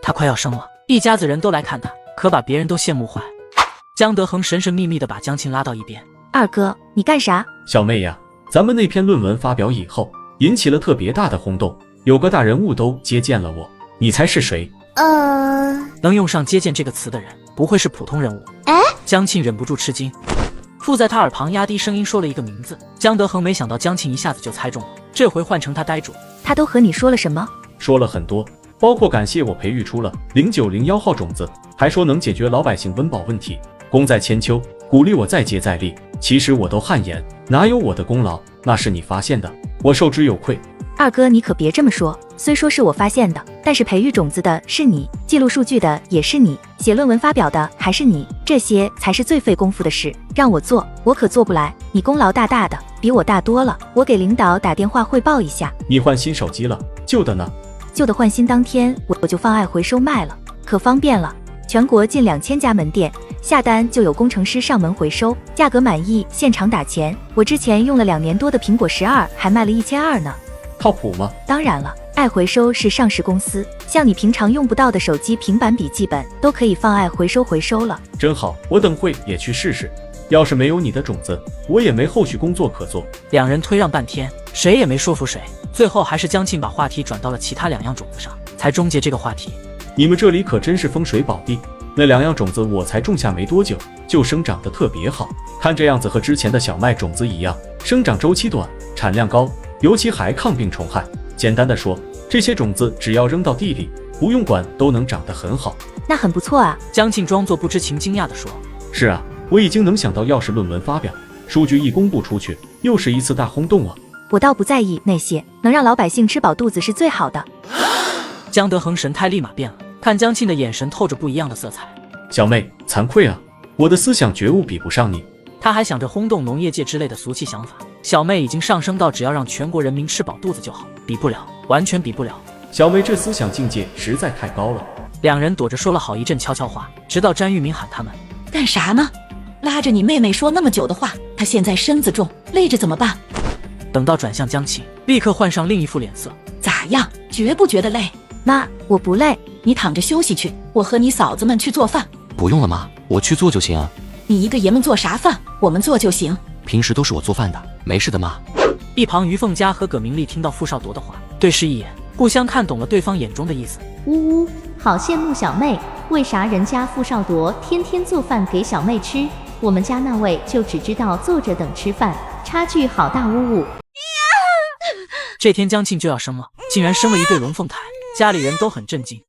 她快要生了，一家子人都来看她，可把别人都羡慕坏。江德恒神神秘秘地把江庆拉到一边：“二哥，你干啥？”“小妹呀，咱们那篇论文发表以后，引起了特别大的轰动，有个大人物都接见了我，你猜是谁？”能用上接见这个词的人，不会是普通人物。江庆忍不住吃惊，附在他耳旁压低声音说了一个名字。江德恒没想到江庆一下子就猜中了，这回换成他呆住。他都和你说了什么？说了很多，包括感谢我培育出了0901号种子，还说能解决老百姓温饱问题，功在千秋，鼓励我再接再厉。其实我都汗颜，哪有我的功劳？那是你发现的，我受之有愧。二哥，你可别这么说，虽说是我发现的，但是培育种子的是你，记录数据的也是你，写论文发表的还是你，这些才是最费功夫的事。让我做，我可做不来。你功劳大大的，比我大多了。我给领导打电话汇报一下。你换新手机了，旧的呢？旧的换新当天我就放爱回收卖了，可方便了。全国近2000家门店，下单就有工程师上门回收，价格满意现场打钱。我之前用了2年多的苹果12，还卖了1200呢。靠谱吗？当然了，爱回收是上市公司，像你平常用不到的手机、平板、笔记本都可以放爱回收了。真好，我等会也去试试。要是没有你的种子，我也没后续工作可做。两人推让半天，谁也没说服谁，最后还是江庆把话题转到了其他2样种子上，才终结这个话题。你们这里可真是风水宝地，那2样种子我才种下没多久，就生长得特别好。看这样子和之前的小麦种子一样，生长周期短，产量高，尤其还抗病虫害。简单的说，这些种子只要扔到地里，不用管都能长得很好。那很不错啊。江庆装作不知情惊讶地说：“是啊，我已经能想到，要是论文发表，数据一公布出去，又是一次大轰动啊。”我倒不在意那些，能让老百姓吃饱肚子是最好的。江德恒神态立马变了，看江庆的眼神透着不一样的色彩。小妹，惭愧啊，我的思想觉悟比不上你。他还想着轰动农业界之类的俗气想法，小妹已经上升到只要让全国人民吃饱肚子就好，比不了，完全比不了。小妹这思想境界实在太高了。两人躲着说了好一阵悄悄话，直到詹玉明喊他们：“干啥呢？拉着你妹妹说那么久的话，她现在身子重，累着怎么办？”等到转向江庆，立刻换上另一副脸色：“咋样？觉不觉得累？”“妈，我不累，你躺着休息去，我和你嫂子们去做饭。”“不用了妈，我去做就行啊。”“你一个爷们做啥饭？我们做就行。平时都是我做饭的，没事的妈。”一旁于凤佳和葛明丽听到傅少铎的话，对视一眼，互相看懂了对方眼中的意思。呜呜，好羡慕小妹，为啥人家傅少铎天天做饭给小妹吃，我们家那位就只知道坐着等吃饭，差距好大呜呜。这天江庆就要生了，竟然生了一对龙凤胎，家里人都很震惊。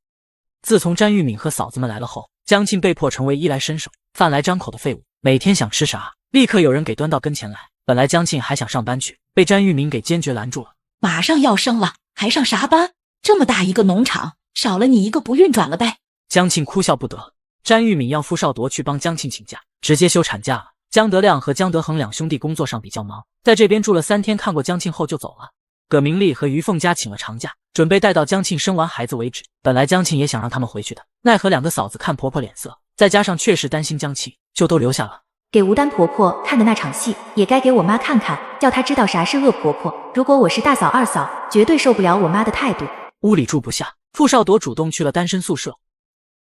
自从詹玉敏和嫂子们来了后，江庆被迫成为衣来伸手、饭来张口的废物，每天想吃啥，立刻有人给端到跟前来。本来江庆还想上班去，被詹玉敏给坚决拦住了。马上要生了，还上啥班？这么大一个农场，少了你一个不运转了呗。江庆哭笑不得。詹玉敏要傅少铎去帮江庆请假，直接休产假了。江德亮和江德恒两兄弟工作上比较忙，在这边住了3天，看过江庆后就走了。葛明丽和于凤佳请了长假，准备带到江庆生完孩子为止。本来江庆也想让他们回去的，奈何2个嫂子看婆婆脸色，再加上确实担心江庆，就都留下了。给吴丹婆婆看的那场戏，也该给我妈看看，叫她知道啥是恶婆婆。如果我是大嫂二嫂，绝对受不了我妈的态度。屋里住不下，傅少铎主动去了单身宿舍。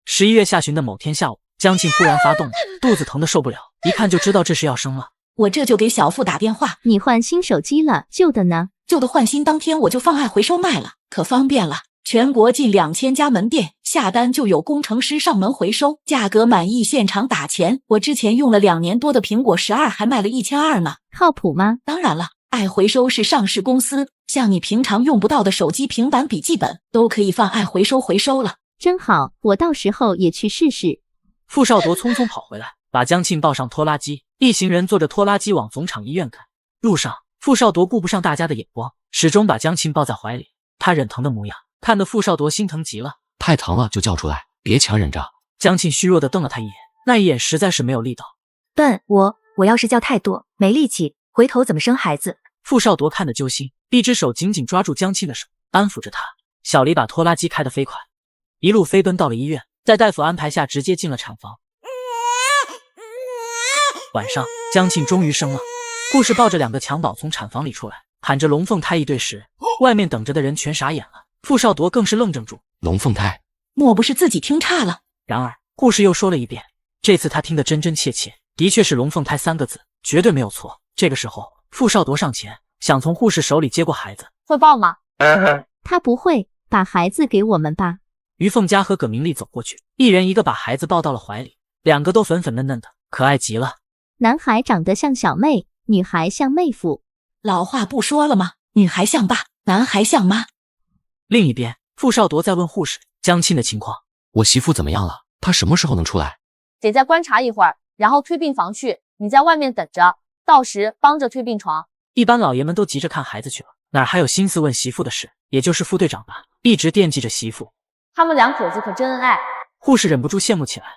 11月下旬的某天下午，江庆忽然发动了，肚子疼得受不了，一看就知道这是要生了。我这就给小付打电话。你换新手机了，旧的呢？旧的换新当天我就放爱回收卖了，可方便了。全国近2000家门店，下单就有工程师上门回收，价格满意现场打钱。我之前用了2年多的苹果12，还卖了1200呢。靠谱吗？当然了，爱回收是上市公司，像你平常用不到的手机、平板、笔记本都可以放爱回收了。真好，我到时候也去试试。傅少铎匆匆跑回来，把江庆抱上拖拉机，一行人坐着拖拉机往总厂医院赶。路上，傅少铎顾不上大家的眼光，始终把江庆抱在怀里。他忍疼的模样，看得傅少铎心疼极了。太疼了就叫出来，别强忍着。江庆虚弱地瞪了他一眼，那一眼实在是没有力道。笨，我要是叫太多，没力气，回头怎么生孩子？傅少铎看得揪心，一只手紧紧抓住江庆的手，安抚着他。小黎把拖拉机开得飞快，一路飞奔到了医院，在大夫安排下直接进了产房。晚上，江庆终于生了。护士抱着2个襁褓从产房里出来，喊着龙凤胎一对时，外面等着的人全傻眼了。傅少铎更是愣怔住。龙凤胎？莫不是自己听差了？然而护士又说了一遍，这次他听得真真切切，的确是龙凤胎3个字，绝对没有错。这个时候，傅少铎上前想从护士手里接过孩子。会抱吗？他不会，把孩子给我们吧。于凤佳和葛明丽走过去，一人一个把孩子抱到了怀里，两个都粉粉嫩嫩的，可爱极了。男孩长得像小妹，女孩像妹夫。老话不说了吗？女孩像爸，男孩像妈。另一边，傅少铎在问护士江庆的情况。我媳妇怎么样了？她什么时候能出来？姐再观察一会儿，然后推病房去，你在外面等着，到时帮着推病床。一般老爷们都急着看孩子去了，哪还有心思问媳妇的事？也就是副队长吧，一直惦记着媳妇。他们两口子可真恩爱。护士忍不住羡慕起来。